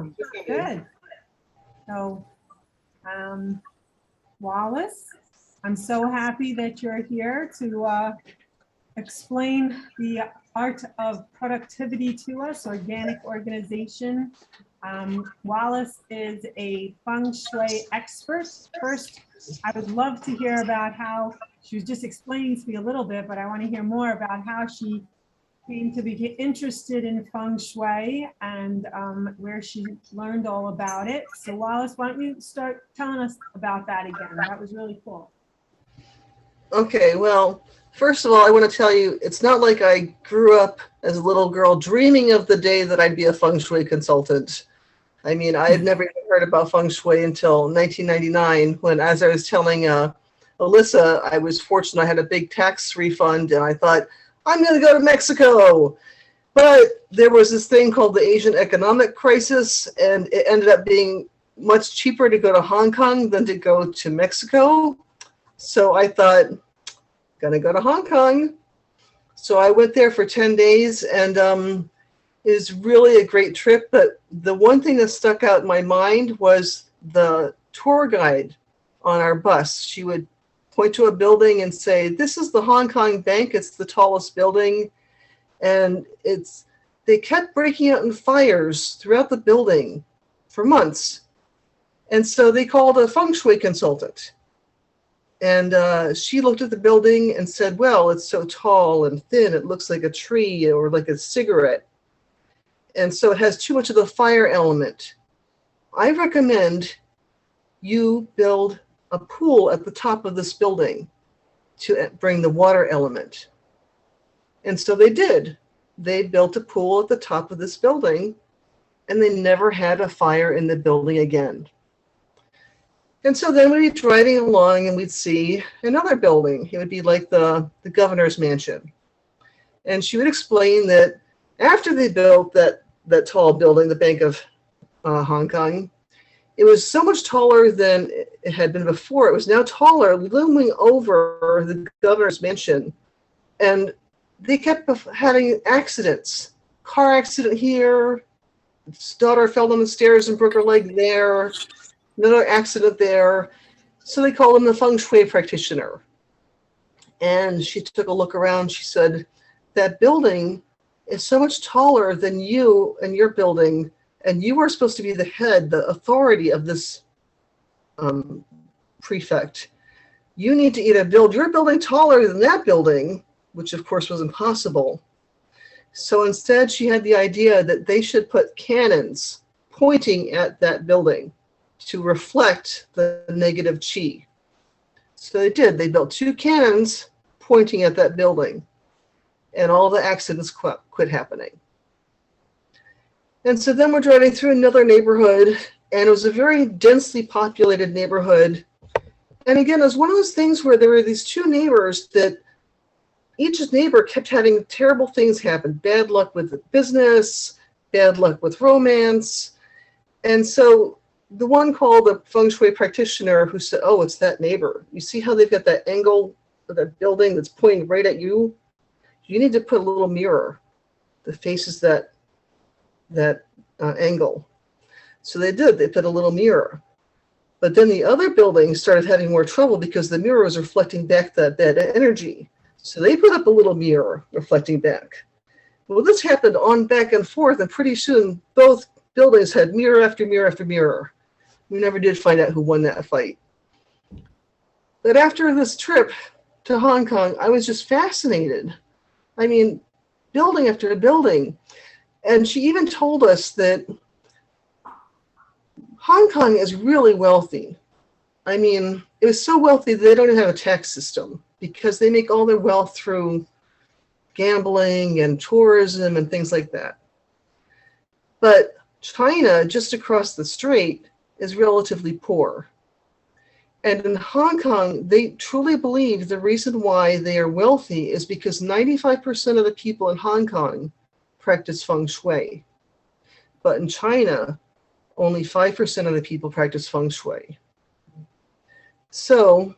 Awesome. Good. So, Wallis, I'm so happy that you're here to explain the art of productivity to us, organic organization. Wallis is a Feng Shui expert. First, I would love to hear about how she was just explaining to me a little bit, but I want to hear more about how she came to be interested in Feng Shui and where she learned all about it. So Wallis, why don't you start telling us about that again? That was really cool. Okay, well, first of all, I want to tell you, it's not like I grew up as a little girl dreaming of the day that I'd be a Feng Shui consultant. I mean, I had never even heard about Feng Shui until 1999 when, as I was telling Alyssa, I was fortunate I had a big tax refund and I thought, I'm going to go to Mexico. But there was this thing called the Asian economic crisis, and it ended up being much cheaper to go to Hong Kong than to go to Mexico. So I thought, gonna go to Hong Kong. So I went there for 10 days and it was really a great trip. But the one thing that stuck out in my mind was the tour guide on our bus. She would point to a building and say, this is the Hong Kong Bank. It's the tallest building. And they kept breaking out in fires throughout the building for months. And so they called a Feng Shui consultant. And she looked at the building and said, well, it's so tall and thin, it looks like a tree or like a cigarette. And so it has too much of the fire element. I recommend you build a pool at the top of this building to bring the water element. And so they did. They built a pool at the top of this building, and they never had a fire in the building again. And so then we'd be driving along and we'd see another building. It would be like the governor's mansion. And she would explain that after they built that tall building, the Bank of Hong Kong, it was so much taller than it had been before. It was now taller, looming over the governor's mansion. And they kept having accidents. Car accident here, his daughter fell down the stairs and broke her leg there, another accident there. So they called him the Feng Shui practitioner. And she took a look around. She said, that building is so much taller than you and your building, and you are supposed to be the head, the authority of this prefect. You need to either build your building taller than that building, which of course was impossible. So instead she had the idea that they should put cannons pointing at that building to reflect the negative chi. So they did. They built 2 cannons pointing at that building, and all the accidents quit happening. And so then we're driving through another neighborhood, and it was a very densely populated neighborhood. And again, it was one of those things where there were these 2 neighbors that each neighbor kept having terrible things happen. Bad luck with business, bad luck with romance. And so the one called a Feng Shui practitioner who said, oh, it's that neighbor. You see how they've got that angle of that building that's pointing right at you? You need to put a little mirror that faces that angle. So they did. They put a little mirror. But then the other building started having more trouble because the mirror was reflecting back that bad energy. So they put up a little mirror reflecting back. Well, this happened on back and forth, and pretty soon both buildings had mirror after mirror after mirror. We never did find out who won that fight. But after this trip to Hong Kong, I was just fascinated. I mean, building after building. And she even told us that Hong Kong is really wealthy. I mean, it was so wealthy that they don't even have a tax system because they make all their wealth through gambling and tourism and things like that. But China, just across the strait, is relatively poor. And in Hong Kong, they truly believe the reason why they are wealthy is because 95% of the people in Hong Kong practice Feng Shui. But in China, only 5% of the people practice Feng Shui. So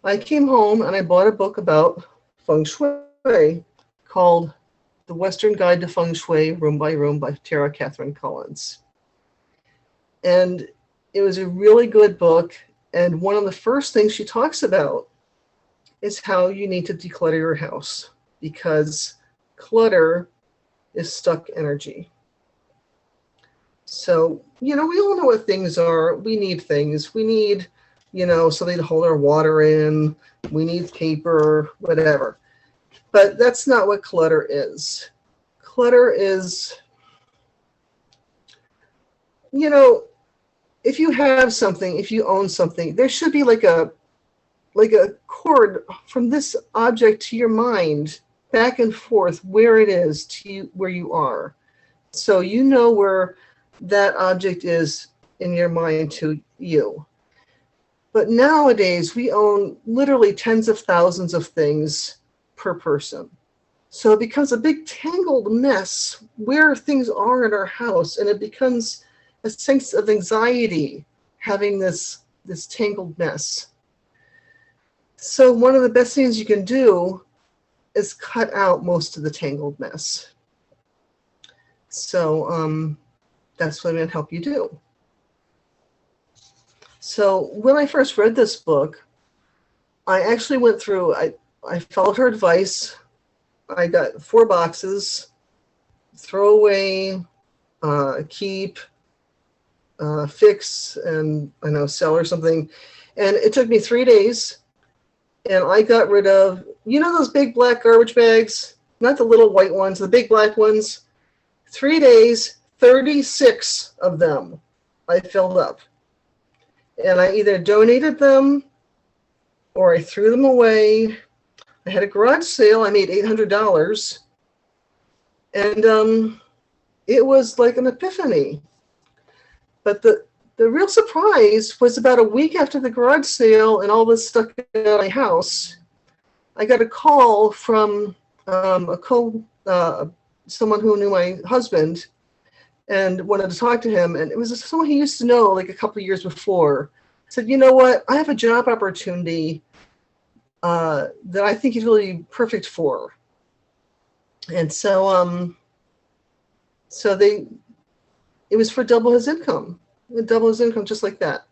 I came home and I bought a book about Feng Shui called The Western Guide to Feng Shui, Room by Room by Tara Catherine Collins. And it was a really good book. And one of the first things she talks about is how you need to declutter your house, because clutter is stuck energy. So, we all know what things are. We need things. We need, something to hold our water in. We need paper, whatever. But that's not what clutter is. Clutter is, if you have something, if you own something, there should be like a cord from this object to your mind, back and forth, where it is to you, where you are. So you know where that object is in your mind to you. But nowadays we own literally tens of thousands of things per person. So it becomes a big tangled mess where things are in our house, and it becomes a sense of anxiety having this tangled mess. So one of the best things you can do is cut out most of the tangled mess. So that's what I'm going to help you do. So when I first read this book, I actually went through, I followed her advice. I got 4 boxes: throw away, keep, fix, and sell or something. And it took me 3 days. And I got rid of, those big black garbage bags, not the little white ones, the big black ones. 3 days, 36 of them I filled up. And I either donated them or I threw them away. I had a garage sale. I made $800. And it was like an epiphany. But the real surprise was about a week after the garage sale and all this stuff in my house, I got a call from someone who knew my husband and wanted to talk to him. And it was someone he used to know like a couple of years before. Said, you know what? I have a job opportunity that I think he's really perfect for. And so it was for double his income. Double his income just like that.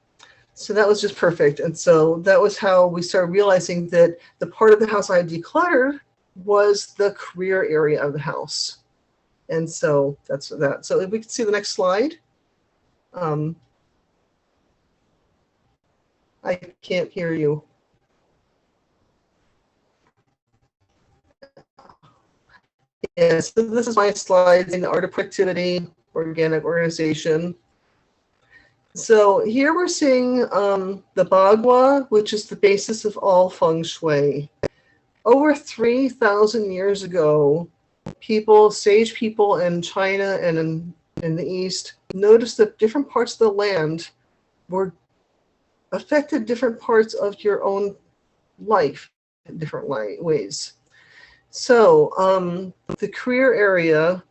So that was just perfect. And so that was how we started realizing that the part of the house I had decluttered was the career area of the house. And so that's that. So if we can see the next slide. I can't hear you. Yeah, so this is my slides in the art of productivity, organic organization. So here we're seeing the Bagua, which is the basis of all Feng Shui. Over 3,000 years ago, sage people in China and in the East noticed that different parts of the land were affected different parts of your own life in different ways. So the career area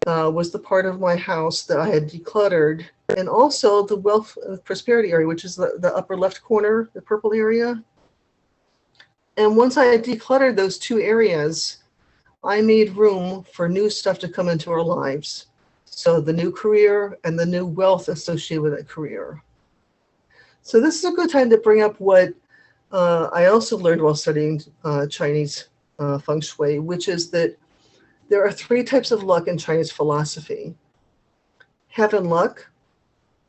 was the part of my house that I had decluttered, and also the wealth and prosperity area, which is the upper left corner, the purple area. And once I had decluttered those 2 areas, I made room for new stuff to come into our lives. So the new career and the new wealth associated with that career. So this is a good time to bring up what I also learned while studying Chinese Feng Shui, which is that there are 3 types of luck in Chinese philosophy. Heaven luck,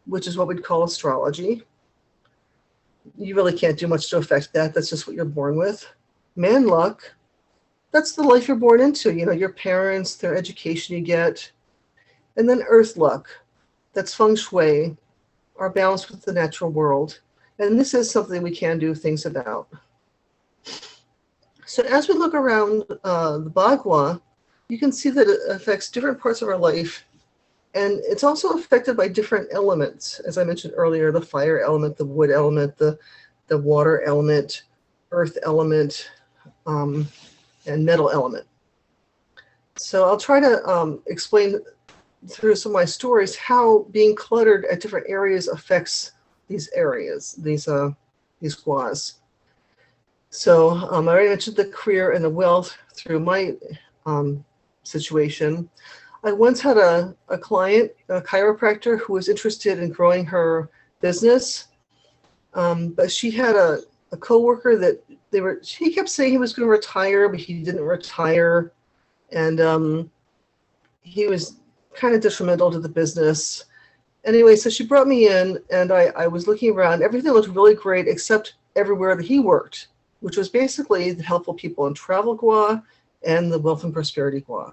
which is what we'd call astrology. You really can't do much to affect that. That's just what you're born with. Man luck, that's the life you're born into. Your parents, their education you get. And then earth luck, that's Feng Shui, our balance with the natural world. And this is something we can do things about. So as we look around the Bagua, you can see that it affects different parts of our life. And it's also affected by different elements. As I mentioned earlier, the fire element, the wood element, the water element, earth element, and metal element. So I'll try to explain through some of my stories how being cluttered at different areas affects these areas, these guas. So I already mentioned the career and the wealth through my situation. I once had a client, a chiropractor, who was interested in growing her business. But she had a coworker that he kept saying he was going to retire, but he didn't retire. And he was kind of detrimental to the business. Anyway, so she brought me in, and I was looking around. Everything looked really great except everywhere that he worked, which was basically the helpful people in travel gua and the wealth and prosperity gua.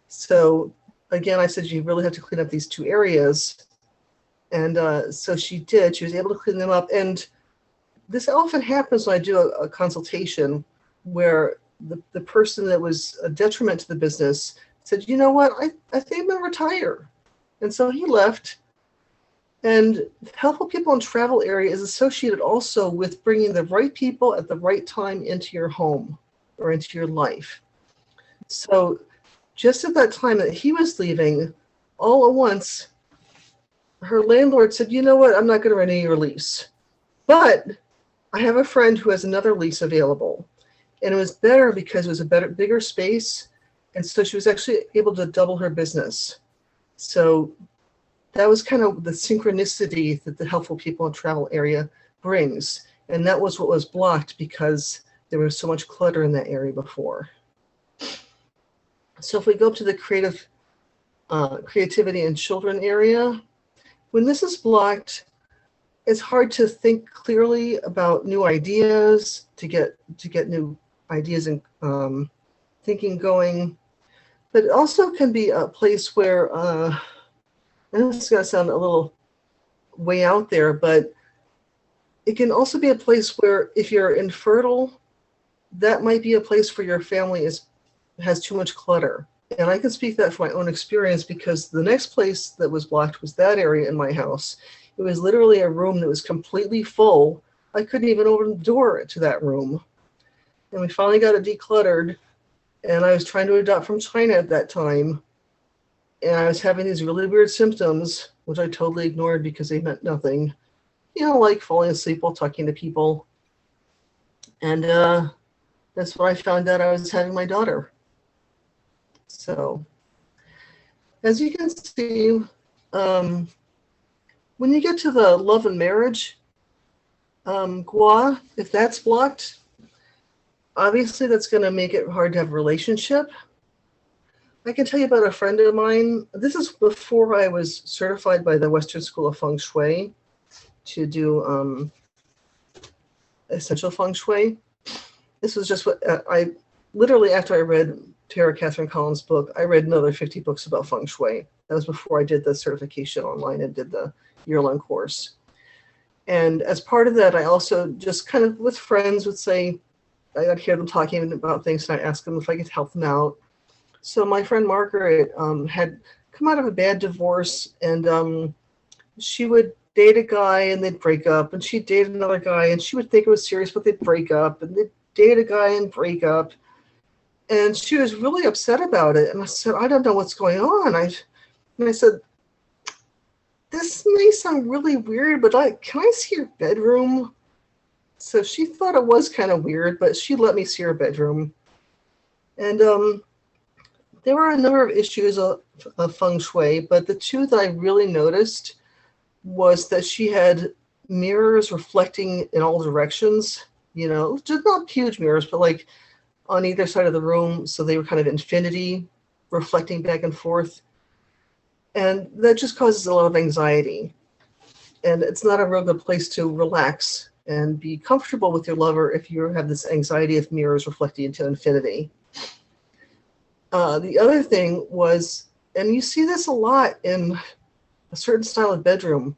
So again, I said, you really have to clean up these two areas. And so she did. She was able to clean them up. And this often happens when I do a consultation where the person that was a detriment to the business said, you know what, I think I'm going to retire. And so he left. And helpful people in travel area is associated also with bringing the right people at the right time into your home or into your life. So just at that time that he was leaving, all at once, her landlord said, you know what, I'm not going to renew your lease. But I have a friend who has another lease available. And it was better because it was a bigger space. And so she was actually able to double her business. So that was kind of the synchronicity that the helpful people in travel area brings. And that was what was blocked because there was so much clutter in that area before. So if we go up to the creativity and children area, when this is blocked, it's hard to think clearly about new ideas, to get new ideas and thinking going. But it also can be a place where, and this is going to sound a little way out there, but it can also be a place where if you're infertile, that might be a place where your family has too much clutter. And I can speak that from my own experience because the next place that was blocked was that area in my house. It was literally a room that was completely full. I couldn't even open the door to that room. And we finally got it decluttered. And I was trying to adopt from China at that time. And I was having these really weird symptoms, which I totally ignored because they meant nothing. You know, like falling asleep while talking to people. And that's when I found out I was having my daughter. So, as you can see, when you get to the love and marriage, gua, if that's blocked, obviously that's going to make it hard to have a relationship. I can tell you about a friend of mine. This is before I was certified by the Western School of Feng Shui to do essential Feng Shui. This was just what I literally, after I read Tara Catherine Collins' book, I read another 50 books about Feng Shui. That was before I did the certification online and did the year-long course. And as part of that, I also just kind of with friends would say, I'd hear them talking about things and I ask them if I could help them out. So my friend Margaret had come out of a bad divorce, and she would date a guy and they'd break up, and she'd date another guy and she would think it was serious, but they'd break up, and they'd date a guy and break up. And she was really upset about it. And I said, I don't know what's going on. And I said, this may sound really weird, but can I see your bedroom? So she thought it was kind of weird, but she let me see her bedroom. And there were a number of issues of Feng Shui, but the two that I really noticed was that she had mirrors reflecting in all directions, you know, just not huge mirrors, but like on either side of the room. So they were kind of infinity, reflecting back and forth. And that just causes a lot of anxiety. And it's not a real good place to relax and be comfortable with your lover if you have this anxiety of mirrors reflecting into infinity. The other thing was, and you see this a lot in a certain style of bedroom,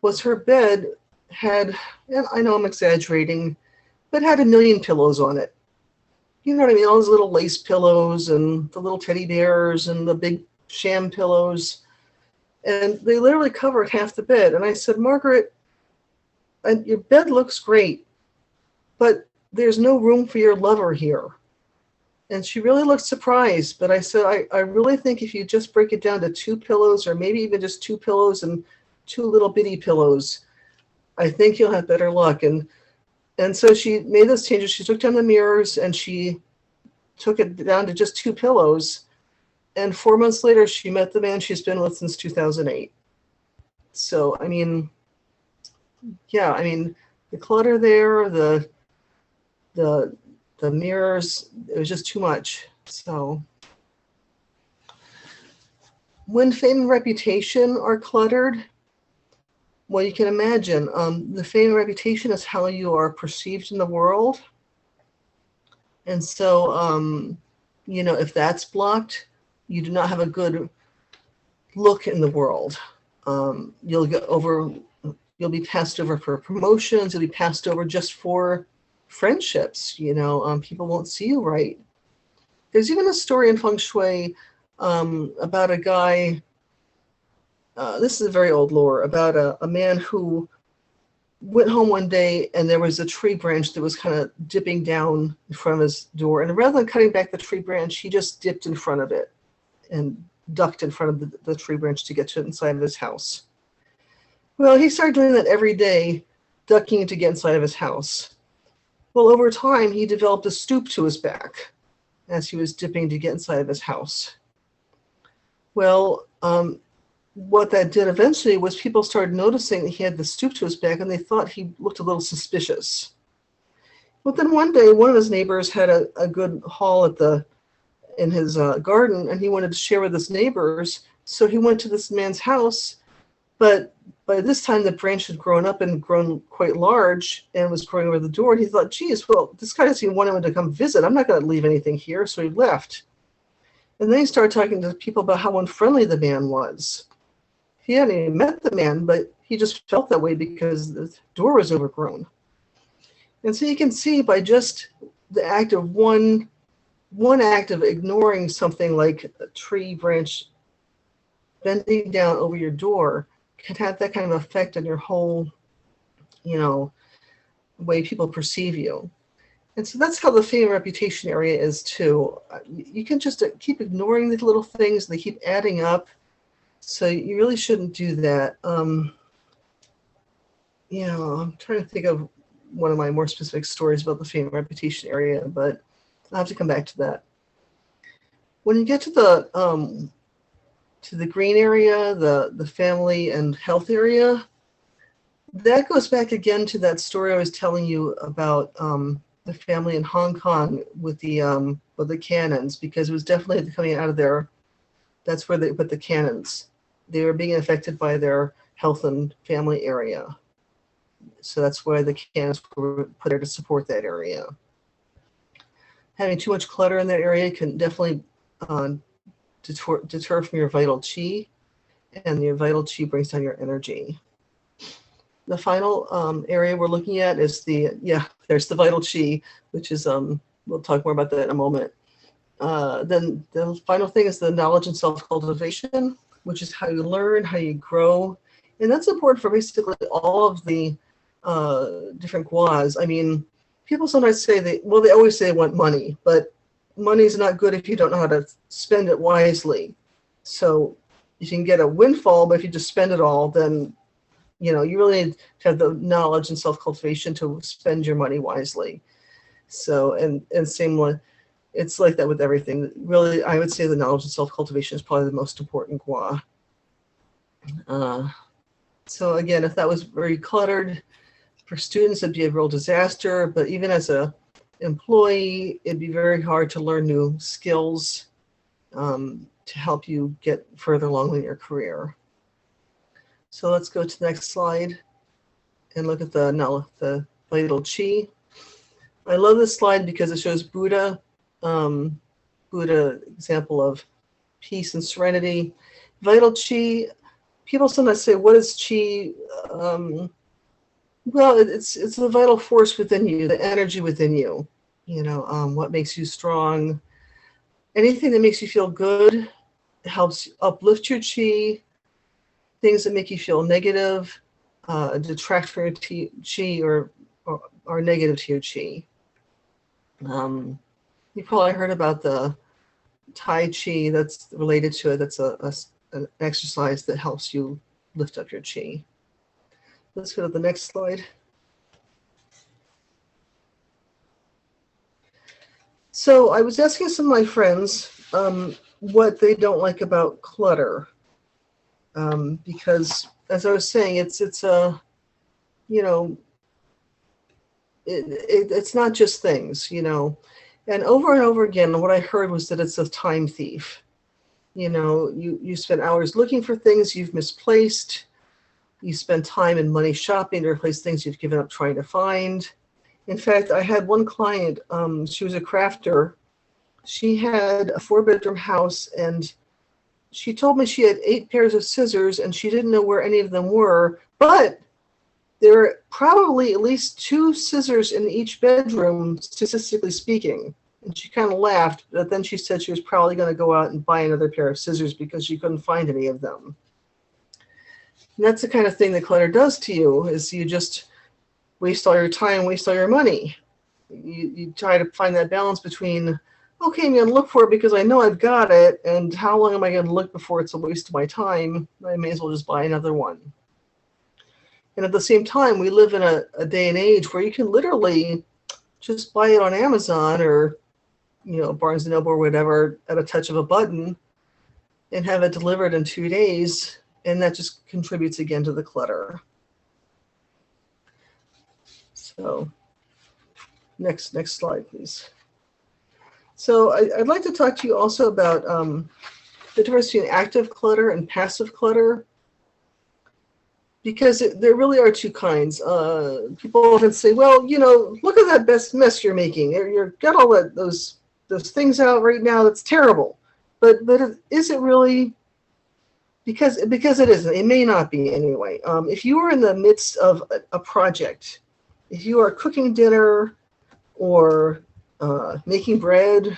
was her bed had, and I know I'm exaggerating, but had 1 million pillows on it. You know what I mean? All those little lace pillows and the little teddy bears and the big sham pillows. And they literally covered half the bed. And I said, Margaret, your bed looks great, but there's no room for your lover here. And she really looked surprised. But I said, I really think if you just break it down to 2 pillows, or maybe even just 2 pillows and 2 little bitty pillows, I think you'll have better luck. And so she made those changes. She took down the mirrors and she took it down to just 2 pillows. And 4 months later, she met the man she's been with since 2008. So, I mean, yeah, I mean, the clutter there, the the mirrors, it was just too much. So when fame and reputation are cluttered, well, you can imagine the fame and reputation is how you are perceived in the world. And so, you know, if that's blocked, you do not have a good look in the world. You'll get over, you'll be passed over for promotions, you'll be passed over just for friendships. You know, people won't see you right. There's even a story in Feng Shui about a guy. This is a very old lore about a man who went home one day and there was a tree branch that was kind of dipping down in front of his door. And rather than cutting back the tree branch, he just dipped in front of it and ducked in front of the tree branch to get to inside of his house. Well, he started doing that every day, ducking to get inside of his house. Well, over time, he developed a stoop to his back as he was dipping to get inside of his house. Well, what that did eventually was people started noticing that he had the stoop to his back and they thought he looked a little suspicious. But then one day, one of his neighbors had a good haul in his garden and he wanted to share with his neighbors. So he went to this man's house, but by this time the branch had grown up and grown quite large and was growing over the door. And he thought, geez, well, this guy doesn't even want him to come visit. I'm not going to leave anything here. So he left. And then he started talking to people about how unfriendly the man was. He hadn't even met the man, but he just felt that way because the door was overgrown. And so you can see by just the act of one act of ignoring something like a tree branch bending down over your door can have that kind of effect on your whole, you know, way people perceive you. And so that's how the fame and reputation area is too. You can just keep ignoring these little things. They keep adding up. So you really shouldn't do that. You know, I'm trying to think of one of my more specific stories about the fame and reputation area, but I'll have to come back to that. When you get to the green area, the family and health area, that goes back again to that story I was telling you about the family in Hong Kong with the cannons, because it was definitely coming out of there. That's where they put the cannons. They were being affected by their health and family area. So that's why the cannons were put there to support that area. Having too much clutter in that area can definitely deter from your vital chi, and your vital chi brings down your energy. The final area we're looking at is there's the vital chi, which is, we'll talk more about that in a moment. Then the final thing is the knowledge and self-cultivation, which is how you learn, how you grow. And that's important for basically all of the different guas. I mean, people sometimes say they always say they want money, but money is not good if you don't know how to spend it wisely. So you can get a windfall, but if you just spend it all, then, you know, you really need to have the knowledge and self-cultivation to spend your money wisely. So, and same with, it's like that with everything. Really, I would say the knowledge and self-cultivation is probably the most important gua. So again, if that was very cluttered, for students, it'd be a real disaster, but even as a employee, it'd be very hard to learn new skills to help you get further along in your career. So let's go to the next slide and look at the vital chi. I love this slide because it shows Buddha, Buddha example of peace and serenity. Vital chi, people sometimes say, what is chi? Well, it's the vital force within you, the energy within you. You know, what makes you strong. Anything that makes you feel good helps uplift your chi. Things that make you feel negative, detract from your chi or are negative to your chi. You probably heard about the Tai Chi that's related to it. That's an exercise that helps you lift up your chi. Let's go to the next slide. So I was asking some of my friends, what they don't like about clutter. Because as I was saying, it's a, you know, it's not just things, you know. And over again, what I heard was that it's a time thief. You know, you spend hours looking for things you've misplaced. You spend time and money shopping to replace things you've given up trying to find. In fact, I had one client, she was a crafter. She had a 4-bedroom house, and she told me she had 8 pairs of scissors and she didn't know where any of them were, but there were probably at least 2 scissors in each bedroom, statistically speaking. And she kind of laughed, but then she said she was probably going to go out and buy another pair of scissors because she couldn't find any of them. And that's the kind of thing that clutter does to you, is you just waste all your time, waste all your money. You try to find that balance between, okay, I'm going to look for it because I know I've got it, and how long am I going to look before it's a waste of my time? I may as well just buy another one. And at the same time, we live in a day and age where you can literally just buy it on Amazon or, you know, Barnes & Noble or whatever at a touch of a button and have it delivered in 2 days. And that just contributes again to the clutter. So next slide, please. So I'd like to talk to you also about the difference between active clutter and passive clutter, because there really are 2 kinds. People often say, well, you know, look at that best mess you're making. You've got all those things out right now. That's terrible. But is it really? Because it isn't. It may not be anyway. If you are in the midst of a project, if you are cooking dinner or making bread,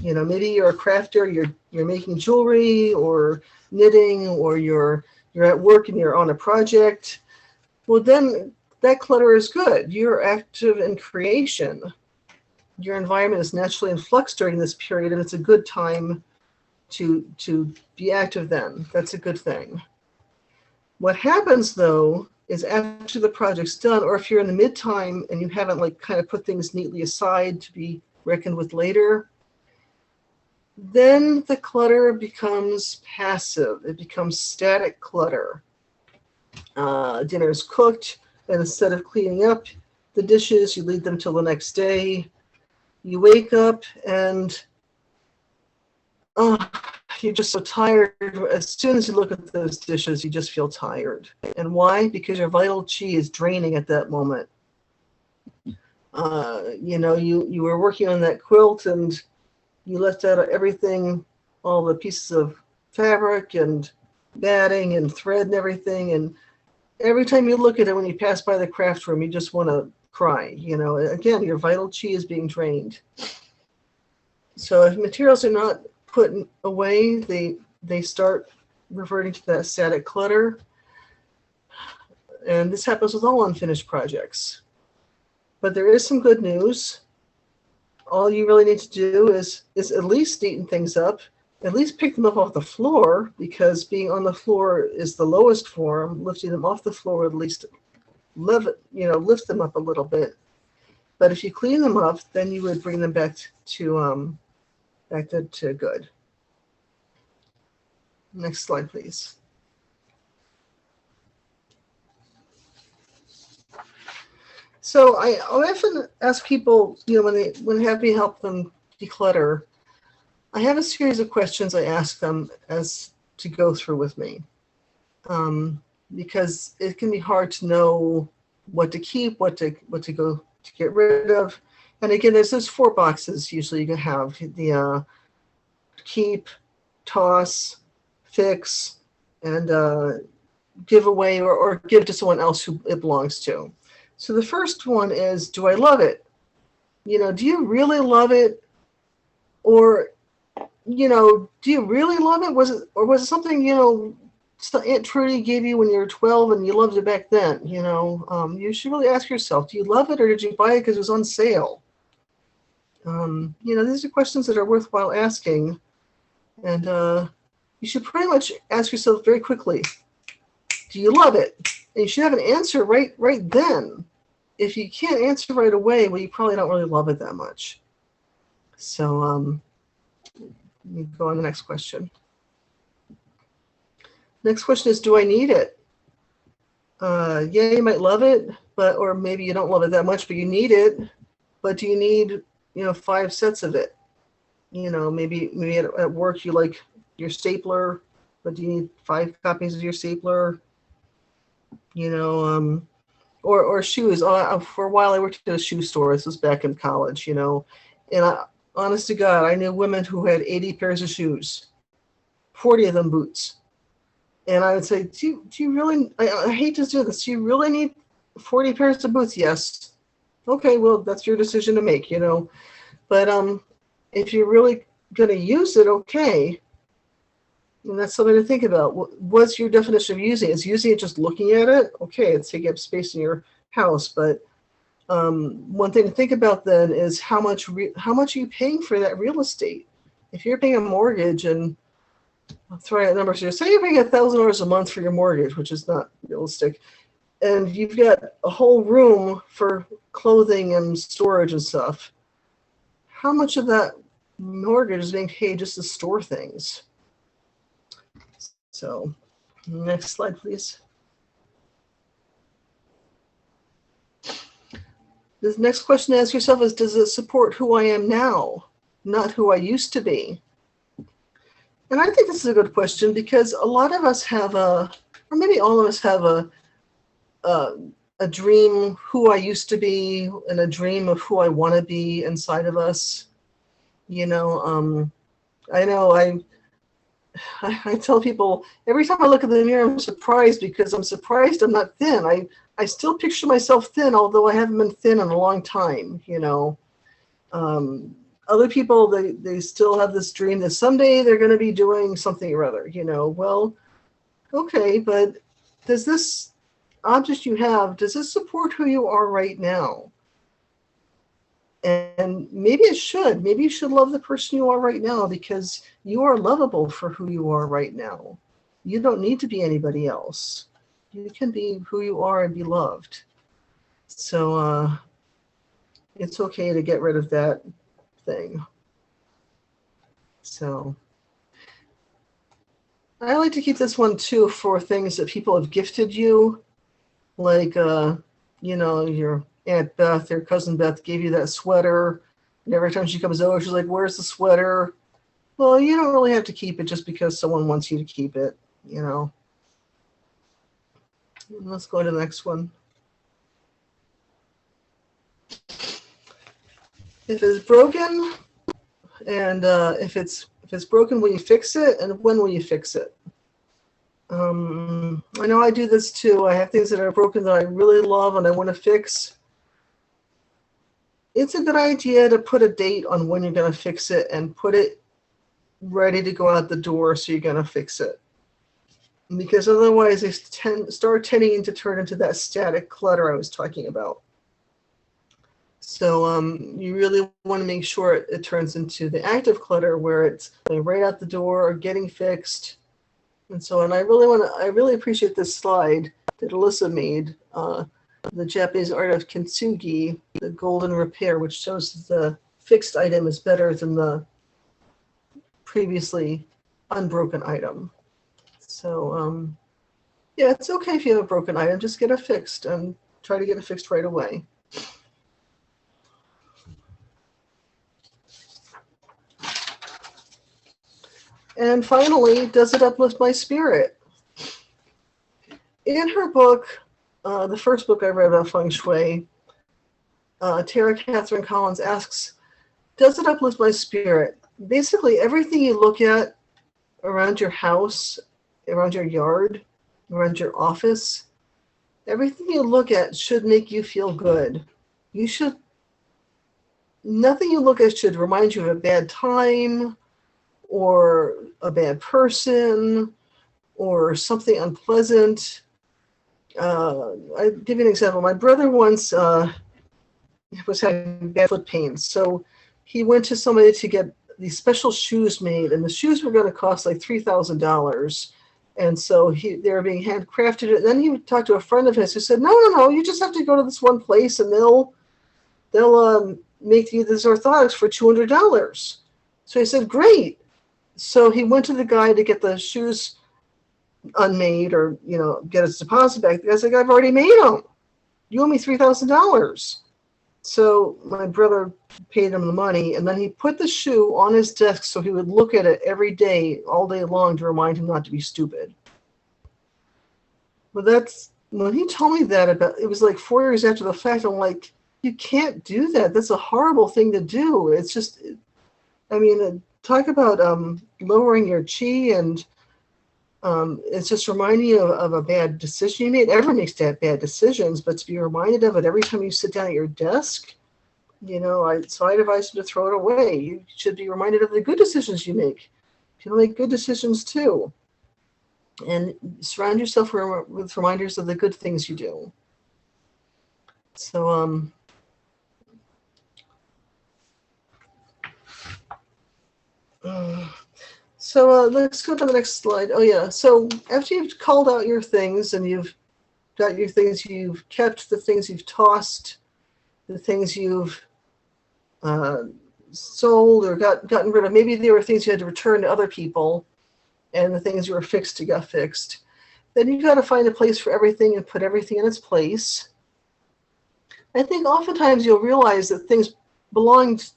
you know, maybe you're a crafter, you're making jewelry or knitting, or you're at work and you're on a project, well, then that clutter is good. You're active in creation. Your environment is naturally in flux during this period, and it's a good time to be active then. That's a good thing. What happens, though, is after the project's done, or if you're in the mid-time and you haven't like kind of put things neatly aside to be reckoned with later, then the clutter becomes passive. It becomes static clutter. Dinner is cooked, and instead of cleaning up the dishes, you leave them till the next day. You wake up and you're just so tired. As soon as you look at those dishes, you just feel tired. And why? Because your vital chi is draining at that moment. You know, you were working on that quilt and you left out everything, all the pieces of fabric and batting and thread and everything. And every time you look at it, when you pass by the craft room, you just want to cry. You know, again, your vital chi is being drained. So if materials are not put away, they start reverting to that static clutter. And this happens with all unfinished projects. But there is some good news. All you really need to do is at least neaten things up, at least pick them up off the floor, because being on the floor is the lowest form. Lifting them off the floor would at least lift them up a little bit. But if you clean them up, then you would bring them back to good. Next slide, please. So I often ask people, you know, when they have me help them declutter, I have a series of questions I ask them as to go through with me, because it can be hard to know what to keep, what to get rid of. And again, there's those 4 boxes usually you can have: the keep, toss, fix, and give away or give to someone else who it belongs to. So the first one is, do I love it? You know, do you really love it? Or, you know, do you really love it? Was it something, you know, Aunt Trudy gave you when you were 12 and you loved it back then? You know, you should really ask yourself, do you love it, or did you buy it because it was on sale? You know, these are questions that are worthwhile asking. And you should pretty much ask yourself very quickly, do you love it? And you should have an answer right then. If you can't answer right away, well, you probably don't really love it that much. So Let me go on the next question. Next question is, do I need it? Yeah, you might love it, but or maybe you don't love it that much, but you need it. But do you need, 5 sets of it? Maybe at work you like your stapler, but do you need 5 copies of your stapler? Or shoes. For a while I worked at a shoe store. This was back in college, and honest to God, I knew women who had 80 pairs of shoes, 40 of them boots. And I would say, do you really, I hate to do this, do you really need 40 pairs of boots? Yes. Okay, well, that's your decision to make, But if you're really going to use it, okay. And that's something to think about. What's your definition of using it? Is using it just looking at it? Okay, it's taking up space in your house. But one thing to think about then is how much are you paying for that real estate? If you're paying a mortgage, and I'll throw out numbers here. Say you're paying $1,000 a month for your mortgage, which is not realistic, and you've got a whole room for clothing and storage and stuff. How much of that mortgage is being paid just to store things? So, next slide, please. This next question to ask yourself is, does it support who I am now, not who I used to be? And I think this is a good question because a lot of us have or maybe all of us have a dream who I used to be and a dream of who I want to be inside of us. I tell people every time I look in the mirror, I'm surprised because I'm surprised I'm not thin. I still picture myself thin, although I haven't been thin in a long time, Other people, they still have this dream that someday they're going to be doing something or other, Well, okay, but does this object you have, does it support who you are right now? And maybe it should. Maybe you should love the person you are right now because you are lovable for who you are right now. You don't need to be anybody else. You can be who you are and be loved. So it's okay to get rid of that thing. So I like to keep this one too for things that people have gifted you, like your Aunt Beth, your cousin Beth gave you that sweater, and every time she comes over, she's like, "Where's the sweater?" Well, you don't really have to keep it just because someone wants you to keep it, Let's go to the next one. If it's broken, and if it's broken, will you fix it, and when will you fix it? I know I do this too. I have things that are broken that I really love and I want to fix. It's a good idea to put a date on when you're going to fix it and put it ready to go out the door so you're going to fix it. Because otherwise they start tending to turn into that static clutter I was talking about. So you really want to make sure it turns into the active clutter where it's right out the door or getting fixed. And so, and I really appreciate this slide that Alyssa made, the Japanese art of kintsugi, the golden repair, which shows that the fixed item is better than the previously unbroken item. So, yeah, it's okay if you have a broken item, just get it fixed and try to get it fixed right away. And finally, does it uplift my spirit? In her book, the first book I read about Feng Shui, Tara Catherine Collins asks, does it uplift my spirit? Basically, everything you look at around your house, around your yard, around your office, everything you look at should make you feel good. Nothing you look at should remind you of a bad time, or a bad person, or something unpleasant. I'll give you an example. My brother once was having bad foot pain, so he went to somebody to get these special shoes made, and the shoes were going to cost like $3,000. And so they were being handcrafted. And then he talked to a friend of his who said, no, you just have to go to this one place, and they'll make you these orthotics for $200. So he said, great. So he went to the guy to get the shoes unmade or, get his deposit back. The guy's like, I've already made them. You owe me $3,000. So my brother paid him the money, and then he put the shoe on his desk so he would look at it every day, all day long, to remind him not to be stupid. But that's, when he told me that, about it was like 4 years after the fact, I'm like, you can't do that. That's a horrible thing to do. It's just, talk about lowering your chi, and it's just reminding you of a bad decision you made. Everyone makes bad decisions, but to be reminded of it every time you sit down at your desk, so I advise you to throw it away. You should be reminded of the good decisions you make. People make good decisions too. And surround yourself with reminders of the good things you do. So, let's go to the next slide. Oh yeah. So after you've called out your things and you've got your things you've kept, the things you've tossed, the things you've sold or gotten rid of, maybe there were things you had to return to other people, and the things you were fixed got fixed. Then you've got to find a place for everything and put everything in its place. I think oftentimes you'll realize that things belonged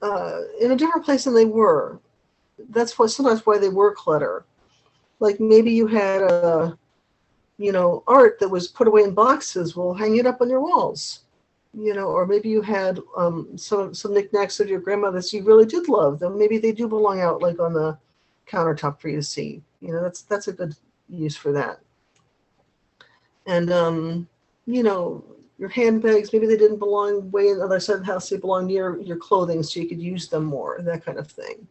in a different place than they were. That's sometimes why they were clutter. Like maybe you had art that was put away in boxes. Well, hang it up on your walls. Or maybe you had some knickknacks of your grandmother's you really did love. Then maybe they do belong out like on the countertop for you to see. That's a good use for that. And your handbags, maybe they didn't belong way on the other side of the house. They belong near your clothing, so you could use them more. That kind of thing.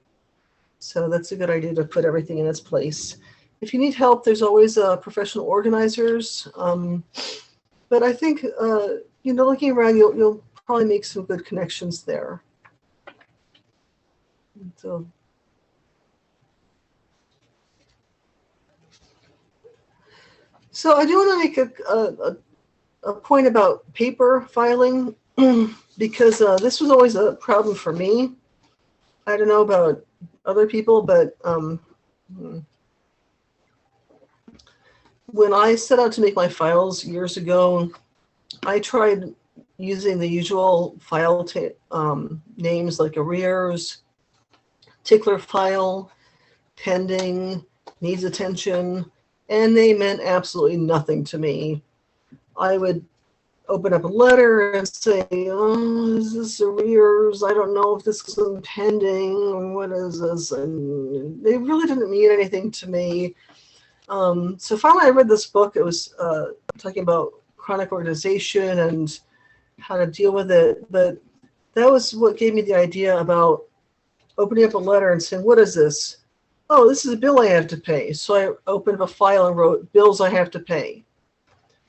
So that's a good idea to put everything in its place. If you need help, there's always professional organizers. But I think looking around, you'll probably make some good connections there. So I do want to make a point about paper filing because this was always a problem for me. I don't know about other people, but when I set out to make my files years ago, I tried using the usual file names like arrears, tickler file, pending, needs attention, and they meant absolutely nothing to me. I would open up a letter and say, oh, is this arrears? I don't know if this is pending. What is this? And they really didn't mean anything to me. So finally I read this book. It was talking about chronic organization and how to deal with it. But that was what gave me the idea about opening up a letter and saying, what is this? Oh, this is a bill I have to pay. So I opened up a file and wrote bills I have to pay.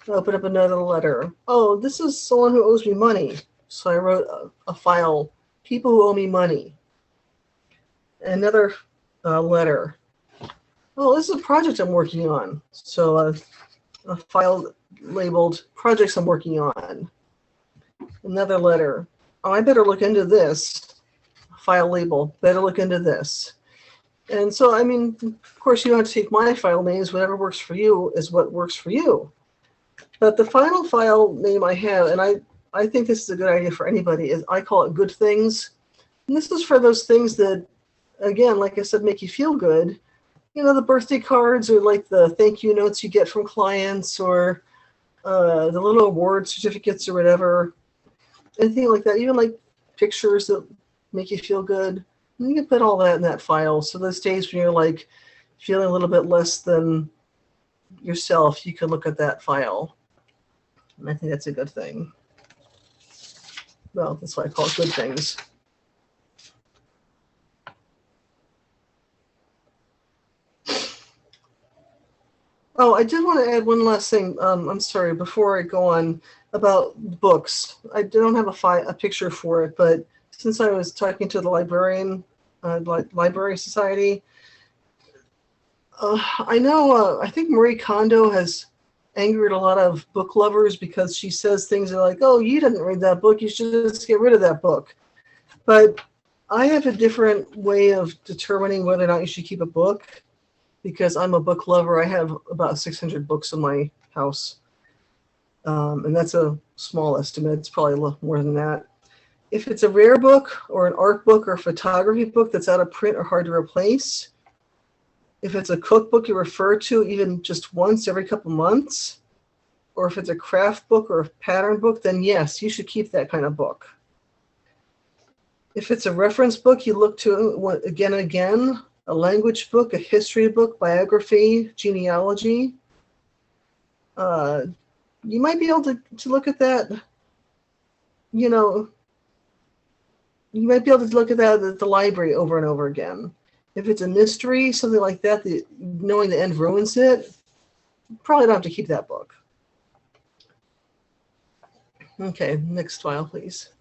I opened up another letter. Oh, this is someone who owes me money. So I wrote a file, people who owe me money. Another letter. Oh, this is a project I'm working on. So a file labeled projects I'm working on. Another letter. Oh, I better look into this. File label, better look into this. And so, of course, you don't have to take my file names. Whatever works for you is what works for you. But the final file name I have, and I think this is a good idea for anybody, is I call it good things. And this is for those things that, again, like I said, make you feel good. The birthday cards or like the thank you notes you get from clients or the little award certificates or whatever. Anything like that, even like pictures that make you feel good. And you can put all that in that file. So those days when you're like feeling a little bit less than yourself, you can look at that file. And I think that's a good thing. Well, that's why I call it good things. Oh, I did want to add one last thing. I'm sorry, before I go on about books. I don't have a picture for it, but since I was talking to the librarian, Library Society, I know, I think Marie Kondo has angered a lot of book lovers because she says things like, oh, you didn't read that book, you should just get rid of that book. But I have a different way of determining whether or not you should keep a book because I'm a book lover. I have about 600 books in my house. And that's a small estimate. It's probably a little more than that. If it's a rare book or an art book or a photography book that's out of print or hard to replace, if it's a cookbook you refer to even just once every couple months, or if it's a craft book or a pattern book, then yes, you should keep that kind of book. If it's a reference book you look to again and again, a language book, a history book, biography, genealogy, you might be able to look at that, you know, you might be able to look at that at the library over and over again. If it's a mystery, something like that, knowing the end ruins it, you probably don't have to keep that book. Okay, next file, please.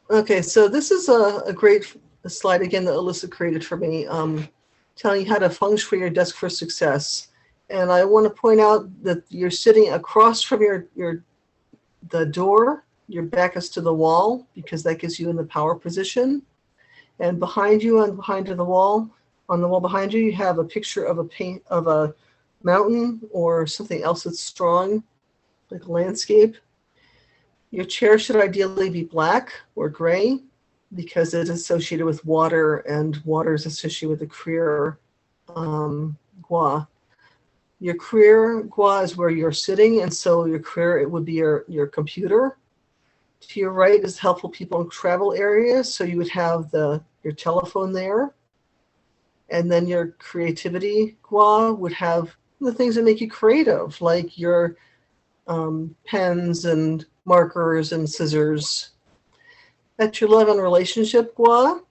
Okay, so this is a great slide again that Alyssa created for me, telling you how to feng shui your desk for success. And I want to point out that you're sitting across from the door. Your back is to the wall because that gives you in the power position. And behind you and behind the wall, on the wall behind you, you have a picture of a mountain or something else that's strong, like a landscape. Your chair should ideally be black or gray because it's associated with water, and water is associated with the career gua. Your career gua is where you're sitting, and so your career, it would be your computer. To your right is helpful people in travel areas, so you would have your telephone there. And then your creativity gua would have the things that make you creative, like your pens and markers and scissors. At your love and relationship gua,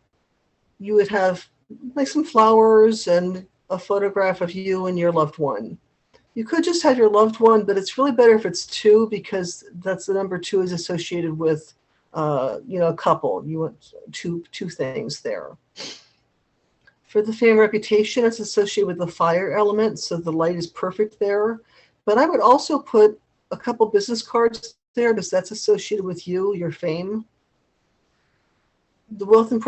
you would have like some flowers and a photograph of you and your loved one. You could just have your loved one, but it's really better if it's two because that's the number two is associated with, a couple. You want two things there. For the family reputation, it's associated with the fire element, so the light is perfect there. But I would also put a couple business cards there because that's associated with you, your fame. The wealth and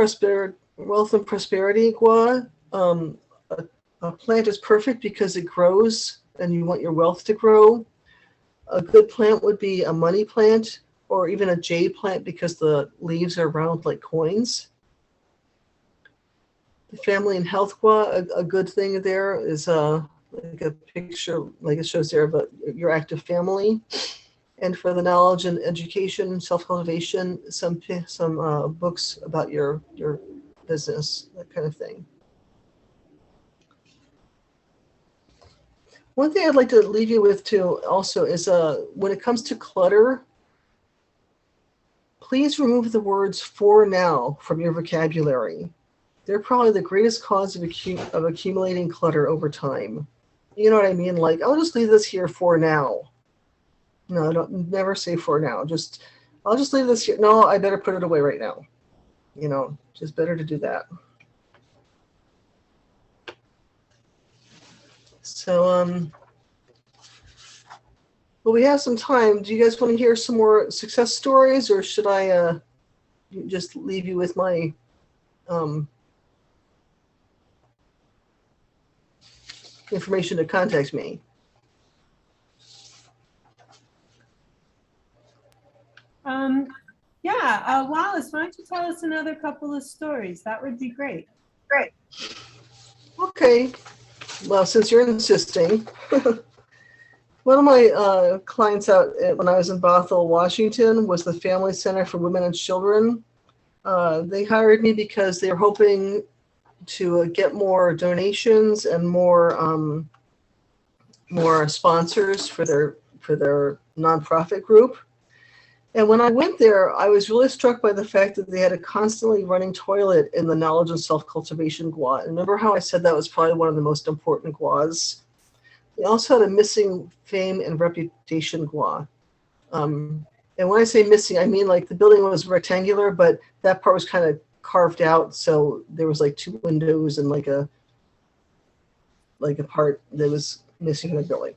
prosperity gua, a plant is perfect because it grows and you want your wealth to grow. A good plant would be a money plant or even a jade plant because the leaves are round like coins. The family and health gua, a good thing there is like a picture, like it shows there, of your active family. And for the knowledge and education, self-cultivation, some books about your business, that kind of thing. One thing I'd like to leave you with too also is when it comes to clutter, please remove the words "for now" from your vocabulary. They're probably the greatest cause of accumulating clutter over time. You know what I mean? Like, I'll just leave this here for now. No, never say for now. I'll just leave this here. No, I better put it away right now. Just better to do that. So, well, we have some time. Do you guys want to hear some more success stories, or should I just leave you with my information to contact me? Yeah, Wallis, why don't you tell us another couple of stories? That would be great. Great. Okay. Well, since you're insisting, one of my clients when I was in Bothell, Washington, was the Family Center for Women and Children. They hired me because they were hoping to get more donations and more sponsors for their nonprofit group. And when I went there, I was really struck by the fact that they had a constantly running toilet in the knowledge and self-cultivation gua. And remember how I said that was probably one of the most important guas? They also had a missing fame and reputation gua. And when I say missing, I mean like the building was rectangular, but that part was kind of carved out. So there was like two windows and like a part that was missing in the building.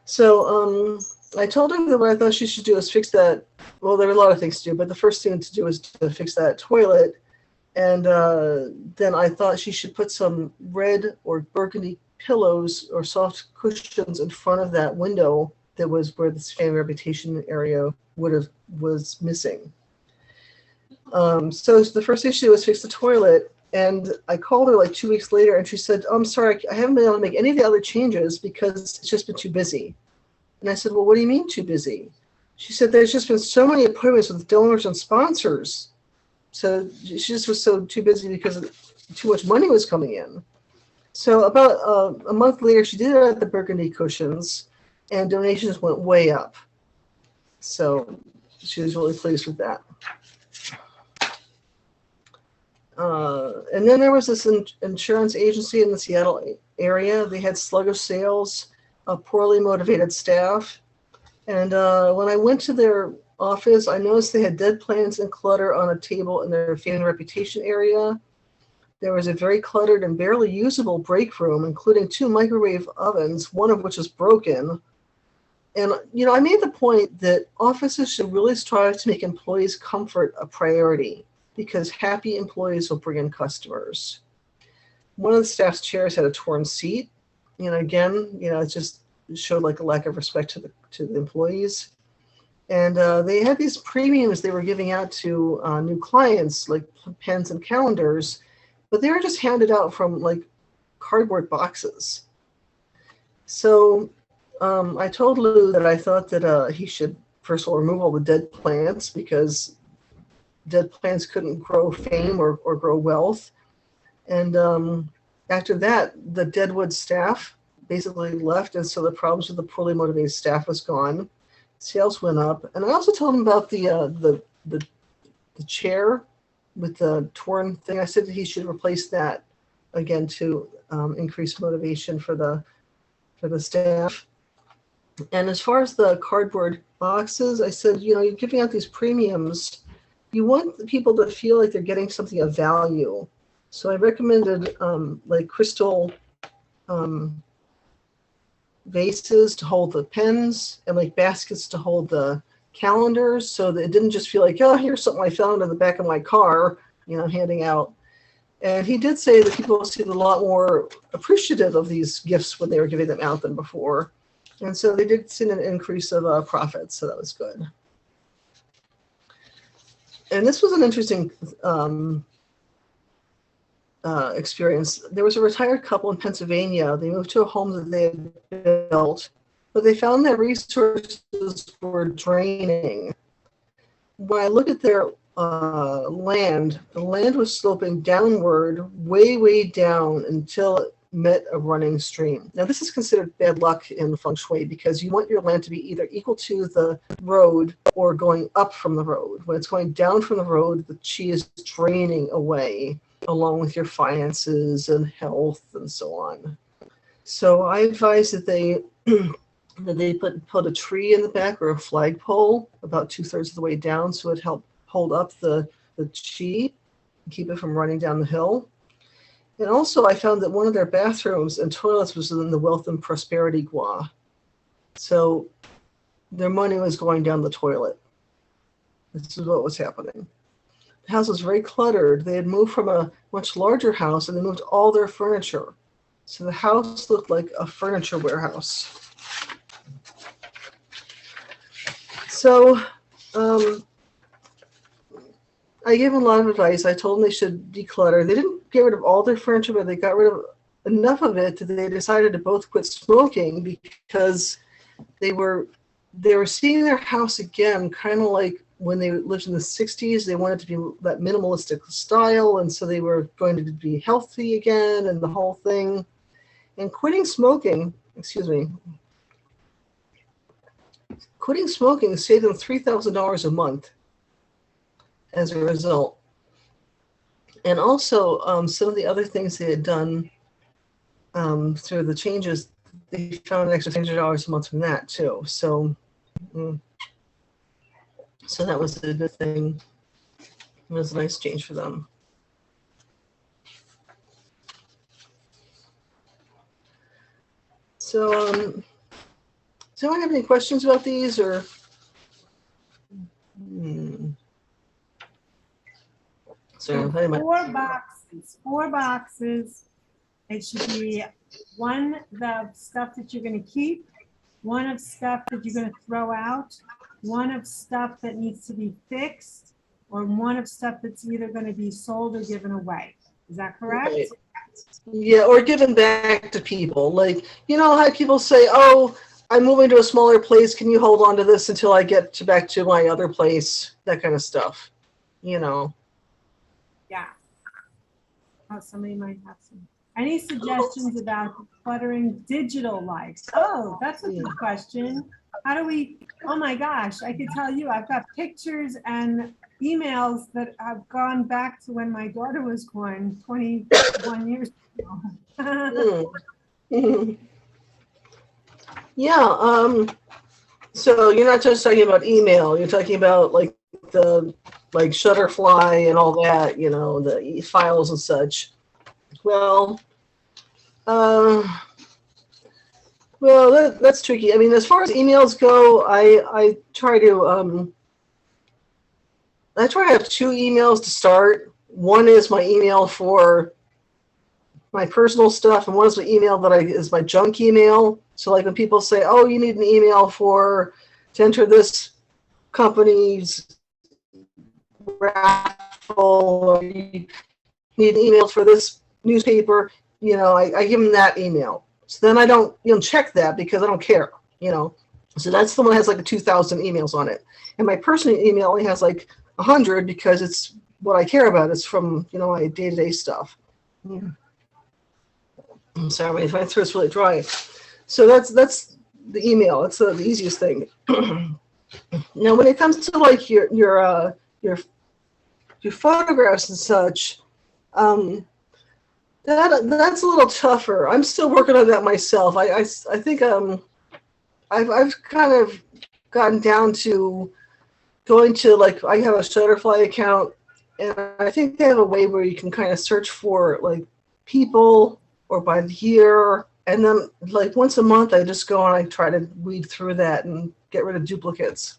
So I told her that what I thought she should do is fix that. Well, there were a lot of things to do, but the first thing to do was to fix that toilet. And then I thought she should put some red or burgundy pillows or soft cushions in front of that window that was where this family reputation area was missing. So the first thing she did was fix the toilet. And I called her like 2 weeks later, and she said, "Oh, I'm sorry, I haven't been able to make any of the other changes because it's just been too busy." And I said, "Well, what do you mean too busy?" She said, "There's just been so many appointments with donors and sponsors." So she just was so too busy because too much money was coming in. So about a month later, she did it at the burgundy cushions, and donations went way up. So she was really pleased with that. And then there was this insurance agency in the Seattle area. They had sluggish sales, a poorly motivated staff. And when I went to their office, I noticed they had dead plants and clutter on a table in their family reputation area. There was a very cluttered and barely usable break room, including 2 microwave ovens, one of which is broken. And, you know, I made the point that offices should really strive to make employees' comfort a priority, because happy employees will bring in customers. One of the staff's chairs had a torn seat. You know, again, you know, it just showed like a lack of respect to the employees. And they had these premiums they were giving out to new clients, like pens and calendars, but they were just handed out from like cardboard boxes. So I told Lou that I thought that he should, first of all, remove all the dead plants, because dead plants couldn't grow fame or grow wealth. And after that, the Deadwood staff basically left, and so the problems with the poorly motivated staff was gone. Sales went up. And I also told him about the chair with the torn thing. I said that he should replace that again to increase motivation for the staff. And as far as the cardboard boxes, I said, you know, you're giving out these premiums. You want the people to feel like they're getting something of value. So I recommended like crystal vases to hold the pens, and like baskets to hold the calendars, so that it didn't just feel like, oh, here's something I found in the back of my car, you know, handing out. And he did say that people seemed a lot more appreciative of these gifts when they were giving them out than before. And so they did see an increase of profits, so that was good. And this was an interesting experience. There was a retired couple in Pennsylvania. They moved to a home that they had built, but they found that resources were draining. When I looked at their land, the land was sloping downward, way, way down until it met a running stream. Now, this is considered bad luck in Feng Shui, because you want your land to be either equal to the road or going up from the road. When it's going down from the road, the chi is draining away, along with your finances and health and so on. So I advise that they put a tree in the back, or a flagpole about 2/3 of the way down, so it helped hold up the chi and keep it from running down the hill. And also I found that one of their bathrooms and toilets was in the wealth and prosperity gua. So their money was going down the toilet. This is what was happening. The house was very cluttered. They had moved from a much larger house, and they moved all their furniture. So the house looked like a furniture warehouse. So I gave them a lot of advice. I told them they should declutter. They didn't get rid of all their furniture, but they got rid of enough of it that they decided to both quit smoking, because they were seeing their house again, kind of like when they lived in the 60s. They wanted to be that minimalistic style, and so they were going to be healthy again and the whole thing. And quitting smoking saved them $3,000 a month as a result. And also some of the other things they had done through the changes, they found an extra $300 a month from that too. So so that was a good thing. It was a nice change for them. So Does anyone have any questions about these or? So, four boxes. It should be one the stuff that you're going to keep, one of stuff that you're going to throw out, one of stuff that needs to be fixed, or one of stuff that's either going to be sold or given away. Is that correct? Right. Yeah, or given back to people. Like, you know how people say, oh, I'm moving to a smaller place. Can you hold on to this until I get back to my other place? That kind of stuff, you know. Yeah. Oh, somebody might have some. Any suggestions about decluttering digital life? Oh, that's a good question. How do we, oh my gosh, I could tell you, I've got pictures and emails that have gone back to when my daughter was born 21 years ago. Yeah, so you're not just talking about email, you're talking about like the Shutterfly and all that, you know, the files and such. Well, that's tricky. I mean, as far as emails go, I try to have two emails to start. One is my email for my personal stuff, and one is my email that is my junk email. So like when people say, "Oh, you need an email to enter this company's raffle," or "You need an email for this newspaper," you know, I give them that email. So then I don't, check that because I don't care, So that's the one that has like 2,000 emails on it. And my personal email only has like 100 because it's what I care about. It's from, my day-to-day stuff. Yeah. I'm sorry if my throat's really dry. So that's the email. It's the easiest thing. Now, when it comes to like your photographs and such, that's a little tougher. I'm still working on that myself. I think I've kind of gotten down to going to, like, I have a Shutterfly account, and I think they have a way where you can kind of search for like people or by the year, and then like once a month I just go and I try to weed through that and get rid of duplicates.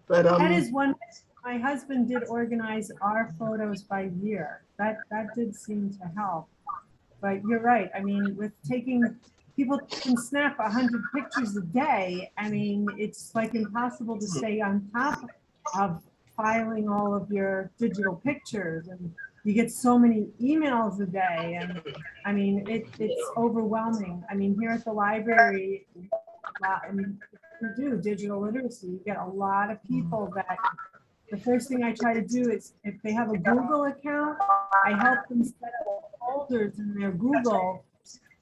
But that is one. My husband did organize our photos by year. That did seem to help. But you're right. I mean, with people can snap 100 pictures a day. I mean, it's like impossible to stay on top of filing all of your digital pictures, and you get so many emails a day, and I mean, it's overwhelming. I mean, here at the library, we do digital literacy. You get a lot of people that. The first thing I try to do is, if they have a Google account, I help them set up folders in their Google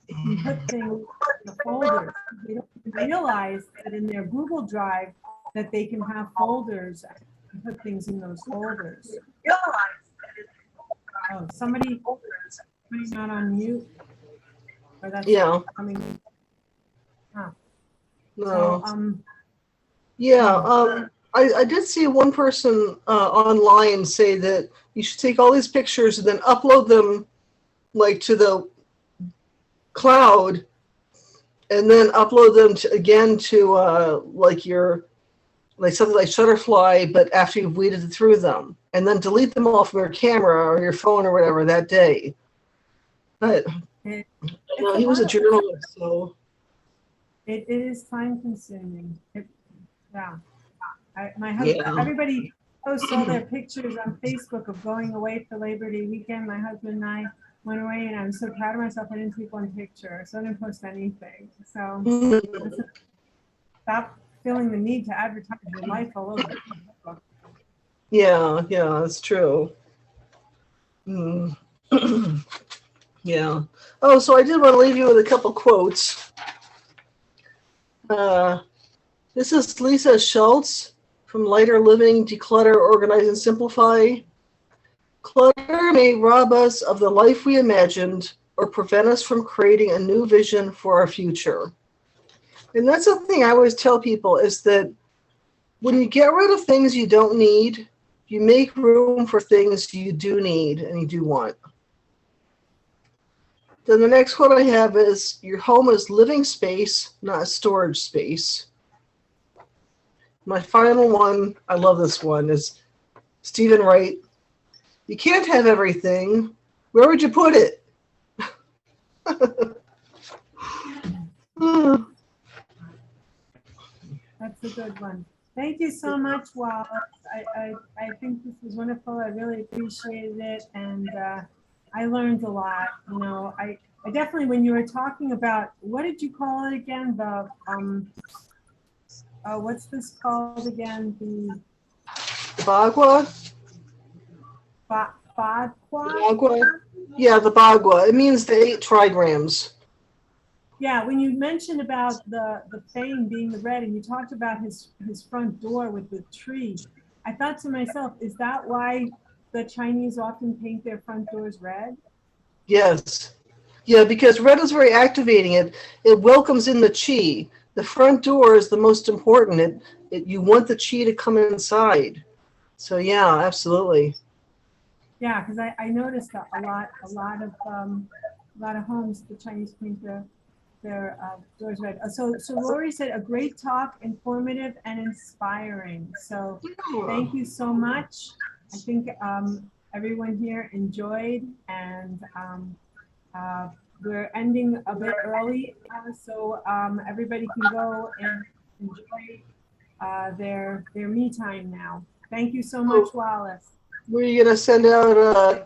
and put things in the folders. They don't realize that in their Google Drive that they can have folders and put things in those folders. Oh, somebody's not on mute. Or that's coming. Huh. No. So, yeah. I did see one person online say that you should take all these pictures and then upload them like to the cloud, and then upload them to like something like Shutterfly, but after you've weeded through them, and then delete them all from your camera or your phone or whatever that day. But he was a journalist, so it is time consuming. Yeah. My husband, everybody posts all their pictures on Facebook of going away for Labor Day weekend. My husband and I went away, and I'm so proud of myself. I didn't take one picture, so I didn't post anything. So stop feeling the need to advertise your life all over Facebook. Yeah, that's true. Yeah. Oh, so I did want to leave you with a couple quotes. This is Lisa Schultz from Lighter Living, Declutter, Organize, and Simplify. Clutter may rob us of the life we imagined or prevent us from creating a new vision for our future. And that's the thing I always tell people, is that when you get rid of things you don't need, you make room for things you do need and you do want. Then the next one I have is your home is living space, not storage space. My final one, I love this one, is Stephen Wright. You can't have everything. Where would you put it? That's a good one. Thank you so much, Wallace. I think this was wonderful. I really appreciated it, and I learned a lot. You know, I definitely, when you were talking about, what did you call it again? The what's this called again? The Bagua? Bagua? Bagua? Yeah, the Bagua. It means the 8 trigrams. Yeah, when you mentioned about the fame being the red, and you talked about his front door with the tree, I thought to myself, is that why the Chinese often paint their front doors red? Yes. Yeah, because red is very activating. It welcomes in the chi. The front door is the most important. You want the chi to come inside. So yeah, absolutely. Yeah, because I noticed that a lot of homes, the Chinese paint their doors red. So Lori said, a great talk, informative and inspiring. So thank you so much. I think everyone here enjoyed, and we're ending a bit early, so everybody can go and enjoy their me time now. Thank you so much, Wallace. Were you gonna send out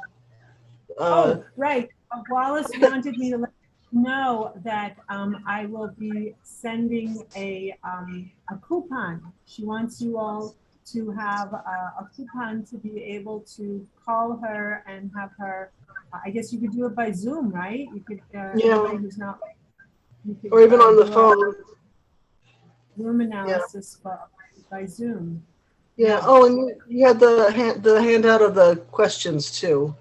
Oh, right. Wallace wanted me to let you know that I will be sending a coupon. She wants you all to have a coupon to be able to call her and have her, I guess you could do it by Zoom, right? You could, Yeah. anybody who's not, you could, or even on the do a phone? Zoom Yeah. analysis by Zoom. Yeah. Oh, and you had the handout of the questions too.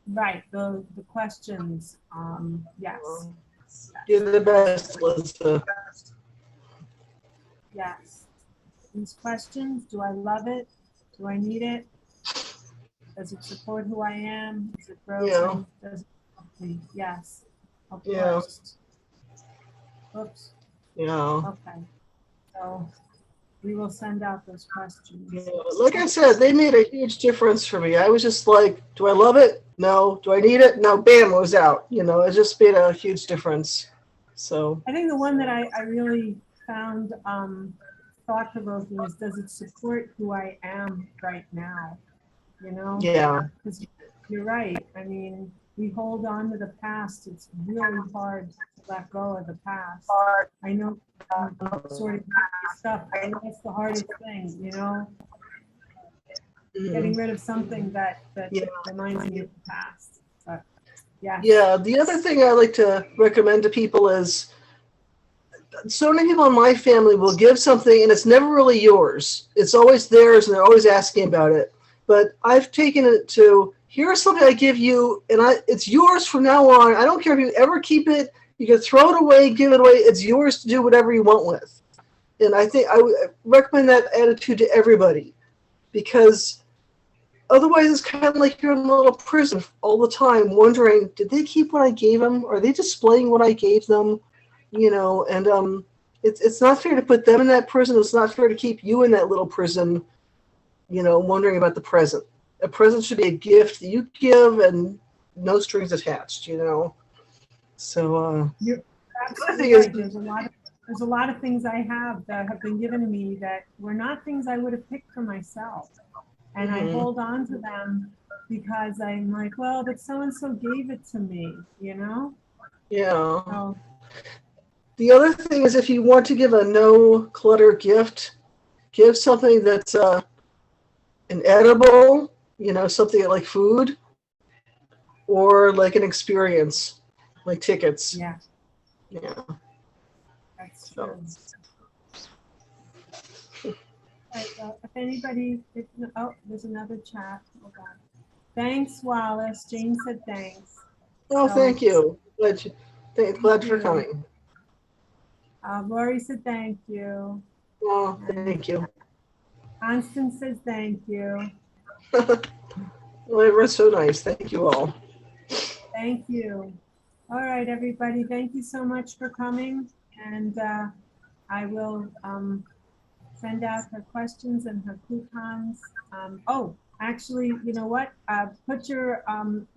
Right, the questions, yes. You're the best, Liza. Yes. These questions, do I love it? Do I need it? Does it support who I am? Is it broken? Does it help me? Yes, of Yeah. course. Oops, Yeah. okay. So we will send out those questions. Yeah. Like I said, they made a huge difference for me. I was just like, do I love it? No. Do I need it? No. Bam, it was out. It just made a huge difference. So. I think the one that I really found thought-provoking is, does it support who I am right now? Yeah. Because you're right. I mean, we hold on to the past. It's really hard to let go of the past. I know sort of stuff. That's the hardest thing, getting rid of something that reminds me of the past. But yeah. Yeah. The other thing I like to recommend to people is, so many people in my family will give something and it's never really yours. It's always theirs and they're always asking about it. But I've taken it to, here's something I give you and it's yours from now on. I don't care if you ever keep it. You can throw it away, give it away. It's yours to do whatever you want with. And I think I would recommend that attitude to everybody, because otherwise it's kind of like you're in a little prison all the time wondering, did they keep what I gave them? Are they displaying what I gave them? And it's not fair to put them in that prison. It's not fair to keep you in that little prison, wondering about the present. A present should be a gift that you give and no strings attached, So You're absolutely right. There's a lot of things I have that have been given to me that were not things I would have picked for myself. And I hold on to them because I'm like, well, but so-and-so gave it to me, Yeah. So, The other thing is, if you want to give a no clutter gift, give something that's an edible, something like food, or like an experience, like tickets. yeah, Yeah. that's true. Right, if anybody, there's another chat. Hold on. Thanks, Wallace. Jane said thanks. Oh, thank you. Glad for you. coming. Lori said thank you. Oh, thank you. Constance says thank you. Well, everyone's so nice. Thank you all. Thank you. All right, everybody, thank you so much for coming. And I will send out her questions and her coupons. Oh, actually, you know what? Put your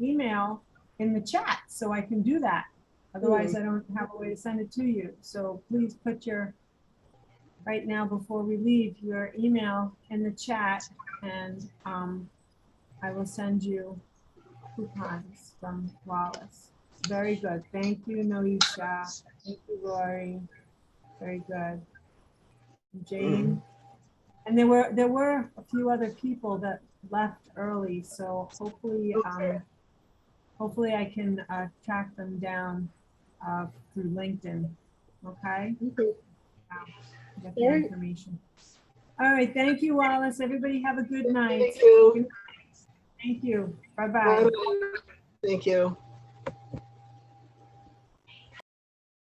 email in the chat so I can do that. Otherwise, I don't have a way to send it to you. So please put your, right now, before we leave, your email in the chat, and I will send you coupons from Wallis. Very good. Thank you, Noisha. Thank you, Lori. Very good. Jane. And there were a few other people that left early, so hopefully hopefully I can track them down through LinkedIn. Okay. Get the information. All right. Thank you, Wallace. Everybody have a good night. Thank you. Thank you. Bye-bye. Thank you.